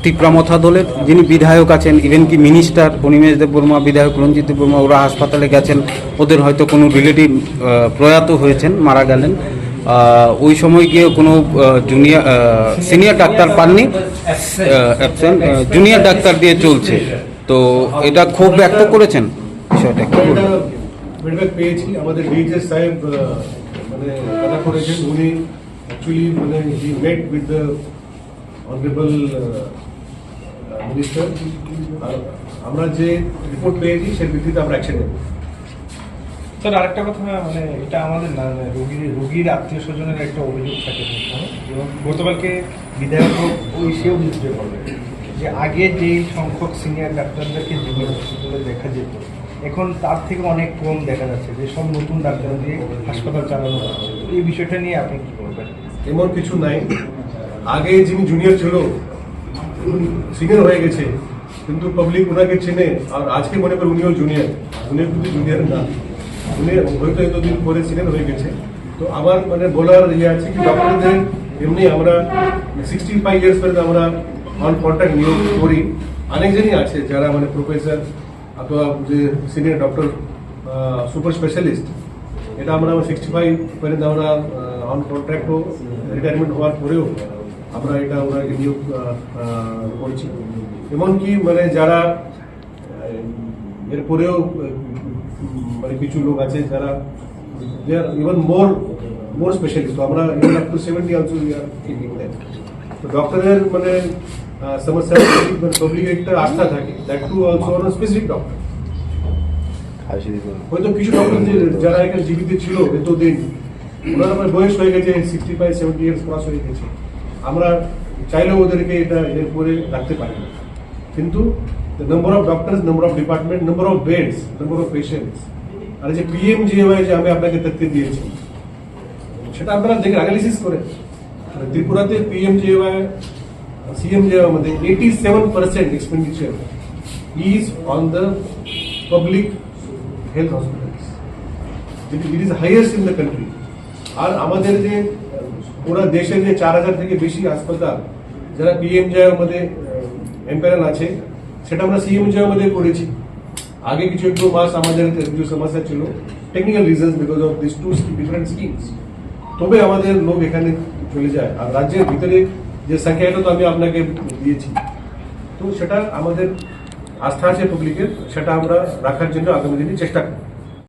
তিপ্রামথা দলের যিনি বিধায়ক আছেন, ইভেন কি মিনিস্টার অনিমেষ দেববর্মা, বিধায়ক রঞ্জিত দেববর্মা, ওরা হাসপাতালে গেছেন, ওদের হয়তো কোনো রিলেটিভ প্রয়াত হয়েছেন, মারা গেলেন। ওই সময় গিয়ে কোনো সিনিয়র ডাক্তার পাননি, জুনিয়র ডাক্তার দিয়ে চলছে। তো এটা ক্ষোভ ব্যক্ত করেছেন, বিষয়টা কি বলবেন? ফিডব্যাক পেয়েছি, আমাদের ডিএইচএস সাহেব মানে কথা করেছেন, উনি অ্যাকচুয়ালি মানে he met with the honourable minister. আমরা যে রিপোর্ট পেয়েছি সেই ভিত্তিতে আমরা অ্যাকশন নেব। স্যার আরেকটা কথা, মানে এটা আমাদের না, রোগীর আত্মীয় স্বজনের একটা অভিযোগ থাকে এবং গতকালকে বিধায়ক সেও বুঝতে পারবে যে আগে যেই সংখ্যক সিনিয়র ডাক্তারদেরকে জিবি হসপিটালে দেখা যেত, এখন তার থেকে অনেক কম দেখা যাচ্ছে, যে সব নতুন ডাক্তার দিয়ে হাসপাতাল চালানো হচ্ছে। এই বিষয়টা নিয়ে আপনি কি বলবেন? এমন কিছু নাই, আগে যিনি জুনিয়র ছিল সিনিয়র হয়ে গেছে, কিন্তু পাবলিক ওনাকে চেনে, আর আজকে মনে করে উনিও জুনিয়র। উনি কিন্তু জুনিয়র না, উনি হয়তো এতদিন পরে সিনিয়র হয়ে গেছে। তো আমার মানে বলার ইয়ে আছে কি, ডক্টরদের এমনি আমরা 65 ইয়ার্স পর্যন্ত আমরা অন কন্ট্রাক্ট নিয়োগ করি। অনেকজনই আছে যারা মানে প্রফেসর অথবা যে সিনিয়র ডক্টর সুপার স্পেশালিস্ট, এটা আমরা 65 পর্যন্ত আমরা অন কন্ট্রাক্টও রিটায়ারমেন্ট হওয়ার পরেও আমরা এটা ওনাকে নিয়োগ করছি। এমনকি মানে যারা এরপরেও মানে কিছু লোক আছে যারা দে আর ইভেন মোর স্পেশালিস্ট, তো আমরা even up to 70 also we are keeping that. তো ডক্টরের মানে সমস্যা পাবলিক একটা আস্থা থাকে, that to also on specific doctor. হয়তো কিছু ডক্টর যারা এখানে জীবিত ছিল এতদিন, ওনার আমার বয়স হয়ে গেছে 65-70 ইয়ার্স ক্রস হয়ে গেছে, আমরা চাইলেও ওদেরকে এটা এরপরে রাখতে পারি না। কিন্তু number of doctors, number of department, number of beds, number of patients, আর যে পিএমজেওয়াই যে আমি আপনাকে তথ্য দিয়েছি, সেটা আপনারা দেখে অ্যানালিসিস করে ত্রিপুরাতে পিএমজেওয়াই সিএমজেওয়াই মধ্যে 87% expenditure is on the public health hospitals, it is highest in the country. আর আমাদের যে পুরো দেশে যে 4000 থেকে বেশি হাসপাতাল যারা পিএমজেওয়াই মধ্যে এমপ্যানেল আছে, সেটা আমরা সিএমজেওয়াই মধ্যে করেছি। আগে কিছু একটু মাস আমাদের কিছু সমস্যা ছিল, technical reasons because of this two different schemes, তবে আমাদের লোক এখানে চলে যায়। আর রাজ্যের ভিতরে যে সংখ্যা, এটা তো আমি আপনাকে দিয়েছি, তো সেটা আমাদের আস্থা আছে পাবলিকের, সেটা আমরা রাখার জন্য আগামী দিনে চেষ্টা করব।